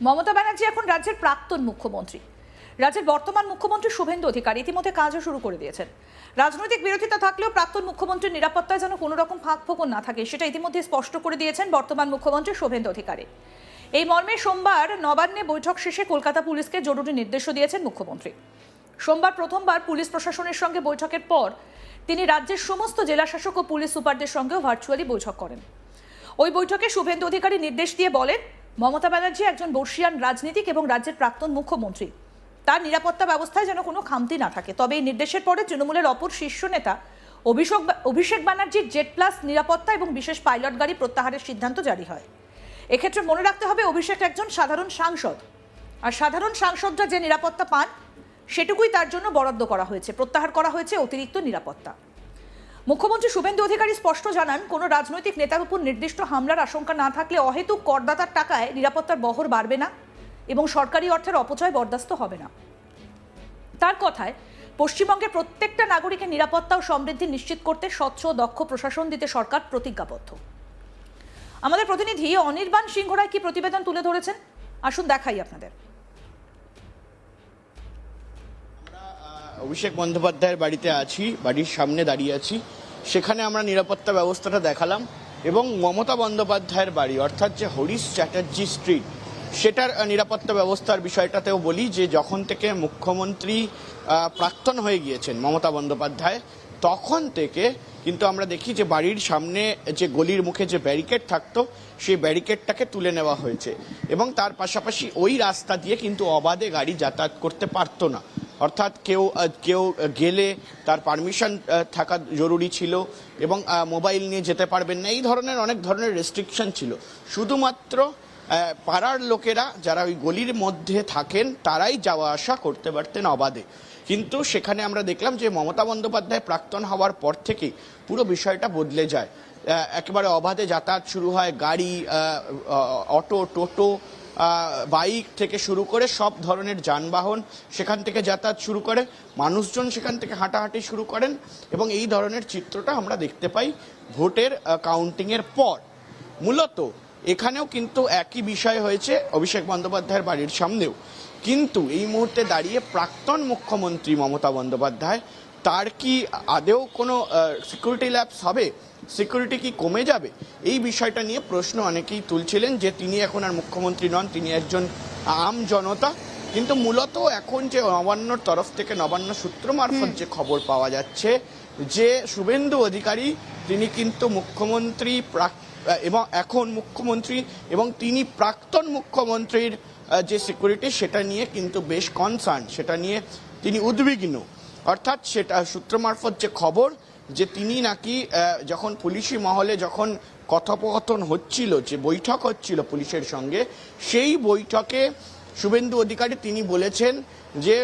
মমতা ব্যানার্জি এখন রাজ্যের প্রাক্তন মুখ্যমন্ত্রী। রাজ্যের বর্তমান মুখ্যমন্ত্রী শুভেন্দু অধিকারী ইতিমধ্যে কাজও শুরু করে দিয়েছেন। রাজনৈতিক বিরোধিতা থাকলেও প্রাক্তন মুখ্যমন্ত্রীর নিরাপত্তায় যেন কোনো রকম ফাঁক ফোকর না থাকে সেটা ইতিমধ্যে স্পষ্ট করে দিয়েছেন বর্তমান মুখ্যমন্ত্রী শুভেন্দু অধিকারী। এই মর্মে সোমবার নবান্নে বৈঠক শেষে কলকাতা পুলিশকে জরুরি নির্দেশও দিয়েছেন মুখ্যমন্ত্রী। সোমবার প্রথমবার পুলিশ প্রশাসনের সঙ্গে বৈঠকের পর তিনি রাজ্যের সমস্ত জেলাশাসক ও পুলিশ সুপারদের সঙ্গেও ভার্চুয়ালি বৈঠক করেন। ওই বৈঠকে শুভেন্দু অধিকারী নির্দেশ দিয়ে বলেন, মমতা ব্যানার্জি একজন বর্ষীয়ান রাজনীতিক এবং রাজ্যের প্রাক্তন মুখ্যমন্ত্রী। তার নিরাপত্তা ব্যবস্থায় যেন কোনো খামতি না থাকে। তবে এই নির্দেশের পরে তৃণমূলের অপর শীর্ষ নেতা অভিষেক ব্যানার্জির জেড প্লাস নিরাপত্তা এবং বিশেষ পাইলট গাড়ি প্রত্যাহারের সিদ্ধান্ত জারি হয়। এক্ষেত্রে মনে রাখতে হবে, অভিষেক একজন সাধারণ সাংসদ, আর সাধারণ সাংসদরা যে নিরাপত্তা পান সেটুকুই তার জন্য বরাদ্দ করা হয়েছে। প্রত্যাহার করা হয়েছে অতিরিক্ত নিরাপত্তা। মুখ্যমন্ত্রী শুভেন্দু অধিকারী স্পষ্ট জানান, কোনো রাজনৈতিক নেতার উপর নির্দিষ্ট হামলার আশঙ্কা না থাকলে অহেতুক করদাতার টাকায় নিরাপত্তার বহর বাড়বে না এবং সরকারি অর্থের অপচয় বরদাস্ত হবে না। তার কথায়, পশ্চিমবঙ্গের প্রত্যেকটা নাগরিকের নিরাপত্তা ও সমৃদ্ধি নিশ্চিত করতে স্বচ্ছ ও দক্ষ প্রশাসন দিতে সরকার প্রতিজ্ঞাবদ্ধ। আমাদের প্রতিনিধি অনির্বাণ সিংহ রায় কি প্রতিবেদন তুলে ধরেছেন, আসুন দেখাই আপনাদের। অভিষেক বন্দ্যোপাধ্যায়ের বাড়িতে আছি, বাড়ির সামনে দাঁড়িয়ে আছি। সেখানে আমরা নিরাপত্তা ব্যবস্থাটা দেখালাম এবং মমতা বন্দ্যোপাধ্যায়ের বাড়ি অর্থাৎ যে হরিশ চ্যাটার্জি স্ট্রিট, সেটার নিরাপত্তা ব্যবস্থার বিষয়টাতেও বলি যে যখন থেকে মুখ্যমন্ত্রী প্রাক্তন হয়ে গিয়েছেন মমতা বন্দ্যোপাধ্যায়, তখন থেকে কিন্তু আমরা দেখি যে বাড়ির সামনে যে গলির মুখে যে ব্যারিকেড থাকতো সেই ব্যারিকেডটাকে তুলে নেওয়া হয়েছে এবং তার পাশাপাশি ওই রাস্তা দিয়ে কিন্তু অবাধে গাড়ি যাতায়াত করতে পারতো না। অর্থাৎ কেউ গেলে তার পারমিশন থাকা জরুরি ছিল এবং মোবাইল নিয়ে যেতে পারবেন না, এই ধরনের অনেক ধরনের রেস্ট্রিকশন ছিল। শুধুমাত্র পাড়ার লোকেরা যারা ওই গলির মধ্যে থাকেন তারাই যাওয়া আসা করতে পারতেন অবাধে। কিন্তু সেখানে আমরা দেখলাম যে মমতা বন্দ্যোপাধ্যায় প্রাক্তন হওয়ার পর থেকেই পুরো বিষয়টা বদলে যায়। একেবারে অবাধে যাতায়াত শুরু হয়, গাড়ি, অটো, টোটো, বাইক থেকে শুরু করে সব ধরনের যানবাহন সেখান থেকে যাতায়াত শুরু করে, মানুষজন সেখান থেকে হাঁটাহাঁটি শুরু করেন এবং এই ধরনের চিত্রটা আমরা দেখতে পাই ভোটের কাউন্টিংয়ের পর। মূলত এখানেও কিন্তু একই বিষয় হয়েছে অভিষেক বন্দ্যোপাধ্যায়ের বাড়ির সামনেও। কিন্তু এই মুহূর্তে দাঁড়িয়ে প্রাক্তন মুখ্যমন্ত্রী মমতা বন্দ্যোপাধ্যায়, তার কি আদেও কোনো সিকিউরিটি ল্যাপস হবে, সিকিউরিটি কি কমে যাবে, এই বিষয়টা নিয়ে প্রশ্ন অনেকেই তুলছিলেন যে তিনি এখন আর মুখ্যমন্ত্রী নন, তিনি একজন আম জনতা। কিন্তু মূলত এখন যে নবান্নর তরফ থেকে, নবান্ন সূত্র মারফত যে খবর পাওয়া যাচ্ছে যে শুভেন্দু অধিকারী তিনি কিন্তু মুখ্যমন্ত্রী এবং এখন মুখ্যমন্ত্রী এবং তিনি প্রাক্তন মুখ্যমন্ত্রীর যে সিকিউরিটি সেটা নিয়ে কিন্তু বেশ কনসার্ন, সেটা নিয়ে তিনি উদ্বিগ্ন। অর্থাৎ সেটা সূত্র মারফত যে খবর যে তিনি নাকি যখন পুলিশি মহলে যখন কথোপকথন হচ্ছিল, যে বৈঠক হচ্ছিল পুলিশের সঙ্গে, সেই বৈঠকে শুভেন্দু অধিকারী তিনি বলেছেন যে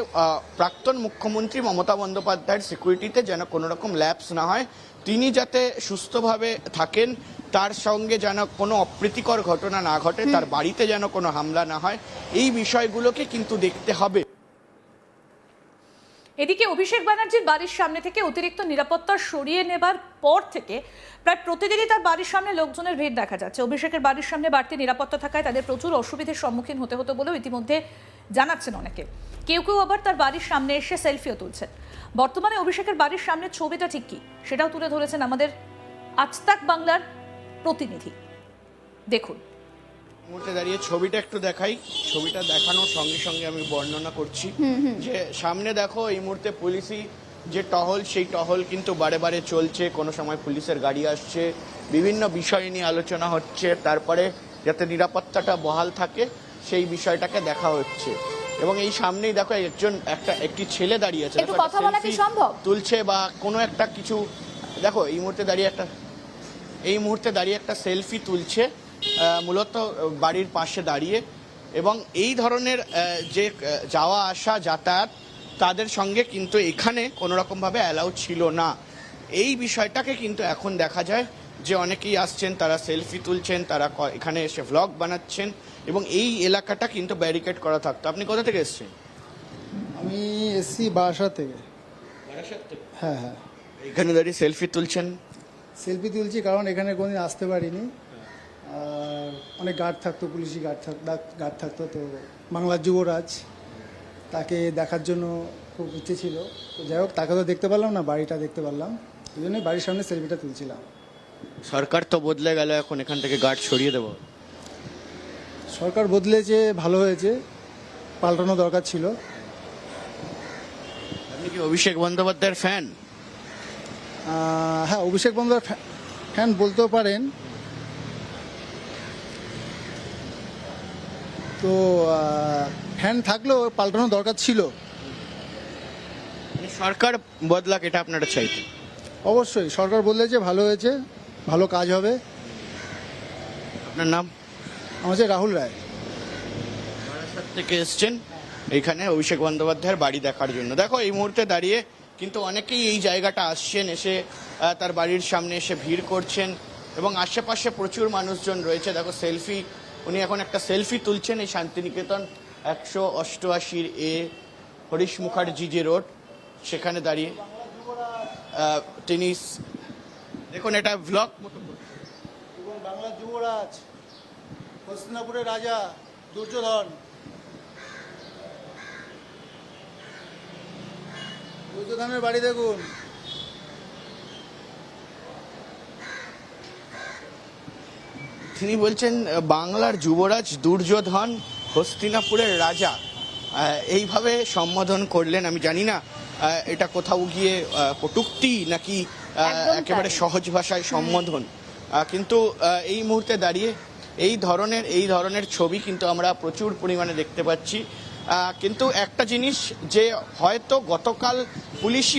প্রাক্তন মুখ্যমন্ত্রী মমতা বন্দ্যোপাধ্যায়ের সিকিউরিটিতে যেন কোনো রকম ল্যাপস না হয়, তিনি যাতে সুস্থভাবে থাকেন, তার সঙ্গে যেন কোনো অপ্রীতিকর ঘটনা না ঘটে, তার বাড়িতে যেন কোনো হামলা না হয়, এই বিষয়গুলোকে কিন্তু দেখতে হবে। এদিকে অভিষেক ব্যানার্জির বাড়ির সামনে থেকে অতিরিক্ত নিরাপত্তা সরিয়ে নেবার পর থেকে প্রায় প্রতিদিনই তার বাড়ির সামনে লোকজনের ভিড় দেখা যাচ্ছে। অভিষেকের বাড়ির সামনে বাড়তি নিরাপত্তা থাকায় তাদের প্রচুর অসুবিধার সম্মুখীন হতে হতো বলেও ইতিমধ্যে জানাচ্ছেন অনেকে। কেউ কেউ আবার তার বাড়ির সামনে এসে সেলফিও তুলছেন। বর্তমানে অভিষেকের বাড়ির সামনের ছবিটা ঠিক কি সেটাও তুলে ধরেছেন আমাদের আজ তাক বাংলার প্রতিনিধি। দেখুন, মুহূর্তে দাঁড়িয়ে ছবিটা একটু দেখাই। ছবিটা দেখানোর সঙ্গে সঙ্গে আমি বর্ণনা করছি যে সামনে দেখো এই মুহূর্তে পুলিশি যে টহল, সেই টহল কিন্তু বারে বারে চলছে। কোনো সময় পুলিশের গাড়ি আসছে, বিভিন্ন বিষয় নিয়ে আলোচনা হচ্ছে, তারপরে যাতে নিরাপত্তাটা বহাল থাকে সেই বিষয়টাকে দেখা হচ্ছে। এবং এই সামনেই দেখো একটি ছেলে দাঁড়িয়ে আছে, তুলছে বা কোনো একটা কিছু। দেখো এই মুহূর্তে দাঁড়িয়ে একটা সেলফি তুলছে, মূলত বাড়ির পাশে দাঁড়িয়ে। এবং এই ধরনের যে যাওয়া আসা যাতায়াত তাদের সঙ্গে কিন্তু এখানে কোনো রকমভাবে অ্যালাউ ছিল না। এই বিষয়টাকে কিন্তু এখন দেখা যায় যে অনেকেই আসছেন, তারা সেলফি তুলছেন, তারা এখানে এসে ভ্লগ বানাচ্ছেন এবং এই এলাকাটা কিন্তু ব্যারিকেড করা থাকতো। আপনি কোথা থেকে এসছেন? আমি এসছি বারাসাত থেকে। হ্যাঁ হ্যাঁ। এখানে দাঁড়িয়ে সেলফি তুলছেন? সেলফি তুলছি কারণ এখানে কোনোদিন আসতে পারিনি, আর অনেক গার্ড থাকতো, পুলিশি গার্ড থাকতো। তো বাংলার যুবরাজ, তাকে দেখার জন্য খুব ইচ্ছে ছিল। তো যাই হোক, তাকে তো দেখতে পারলাম না, বাড়িটা দেখতে পারলাম, এই জন্যই বাড়ির সামনে সেলফিটা তুলছিলাম। সরকার তো বদলে গেল, এখন এখান থেকে গার্ড সরিয়ে দেবো। সরকার বদলেছে, ভালো হয়েছে, পাল্টানো দরকার ছিল। আপনি কি অভিষেক বন্দ্যোপাধ্যায়ের ফ্যান? হ্যাঁ, অভিষেক বন্দ্যোপাধ্যায় ফ্যান বলতেও পারেন। তো ফ্যান থাকলেও পাল্টানো দরকার ছিল। মানে সরকার বদলাক, এটা আপনারা চাইতেন? অবশ্যই সরকার বদলেছে, ভালো হয়েছে, ভালো কাজ হবে। আপনার নাম? আমার হচ্ছে রাহুল রায়। বারাসাত থেকে এসছেন এখানে অভিষেক বন্দ্যোপাধ্যায়ের বাড়ি দেখার জন্য। দেখো, এই মুহূর্তে দাঁড়িয়ে কিন্তু অনেকেই এই জায়গাটা আসছেন, এসে তার বাড়ির সামনে এসে ভিড় করছেন এবং আশেপাশে প্রচুর মানুষজন রয়েছে। দেখো, সেলফি, উনি এখন একটা সেলফি তুলছেন এই শান্তিনিকেতন 188 হরিশ মুখার্জি যে রোড, সেখানে দাঁড়িয়ে তিনি দেখুন, এটা ভ্লগ মতো। এবং বাংলার যুবরাজ, হস্তিনাপুরের রাজা দুর্যোধন, দুর্যোধনের বাড়ি দেখুন। তিনি বলছেন বাংলার যুবরাজ দুর্যোধন, হস্তিনাপুরের রাজা, এইভাবে সম্বোধন করলেন। আমি জানি না এটা কোথাও গিয়ে কটূক্তি নাকি একেবারে সহজ ভাষায় সম্বোধন, কিন্তু এই মুহূর্তে দাঁড়িয়ে এই ধরনের ছবি কিন্তু আমরা প্রচুর পরিমাণে দেখতে পাচ্ছি। কিন্তু একটা জিনিস, যে হয়তো গতকাল পুলিশি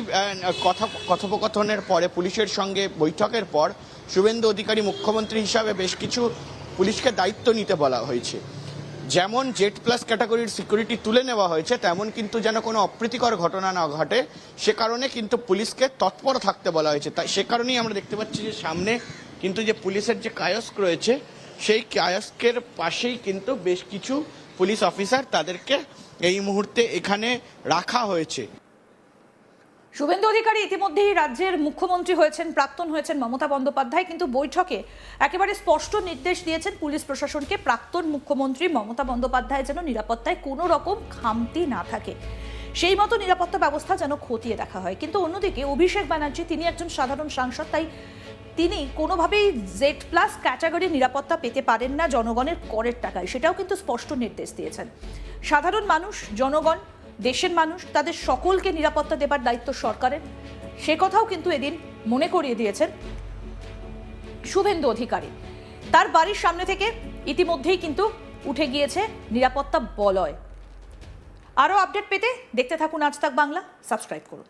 কথোপকথনের পরে, পুলিশের সঙ্গে বৈঠকের পর শুভেন্দু অধিকারী মুখ্যমন্ত্রী হিসাবে বেশ কিছু পুলিশকে দায়িত্ব নিতে বলা হয়েছে। যেমন জেড প্লাস ক্যাটাগরির সিকিউরিটি তুলে নেওয়া হয়েছে, তেমন কিন্তু যেন কোনো অপ্রীতিকর ঘটনা না ঘটে, সে কারণে কিন্তু পুলিশকে তৎপর থাকতে বলা হয়েছে। তাই সে কারণেই আমরা দেখতে পাচ্ছি যে সামনে কিন্তু যে পুলিশের যে কায়স্ক রয়েছে, সেই কায়স্কের পাশেই কিন্তু বেশ কিছু পুলিশ অফিসার, তাদেরকে এই মুহূর্তে এখানে রাখা হয়েছে। শুভেন্দু অধিকারী ইতিমধ্যেই রাজ্যের মুখ্যমন্ত্রী হয়েছেন, প্রাক্তন হয়েছেন মমতা বন্দ্যোপাধ্যায়, কিন্তু বৈঠকে একেবারে স্পষ্ট নির্দেশ দিয়েছেন পুলিশ প্রশাসনকে, প্রাক্তন মুখ্যমন্ত্রী মমতা বন্দ্যোপাধ্যায় যেন নিরাপত্তায় কোনো রকম খামতি না থাকে, সেই মতো নিরাপত্তা ব্যবস্থা যেন খতিয়ে দেখা হয়। কিন্তু অন্যদিকে অভিষেক ব্যানার্জি, তিনি একজন সাধারণ সাংসদ, তাই তিনি কোনোভাবেই জেড প্লাস ক্যাটাগরি নিরাপত্তা পেতে পারেন না জনগণের করের টাকায়, সেটাও কিন্তু স্পষ্ট নির্দেশ দিয়েছেন। সাধারণ মানুষ, জনগণ, দেশের মানুষ, তাদের সকলকে নিরাপত্তা দেবার দায়িত্ব সরকারের, সে কথাও কিন্তু এদিন মনে করিয়ে দিয়েছেন শুভেন্দু অধিকারী। তার বাড়ির সামনে থেকে ইতিমধ্যেই কিন্তু উঠে গিয়েছে নিরাপত্তা বলয়। আরও আপডেট পেতে দেখতে থাকুন আজ তাক বাংলা, সাবস্ক্রাইব করুন।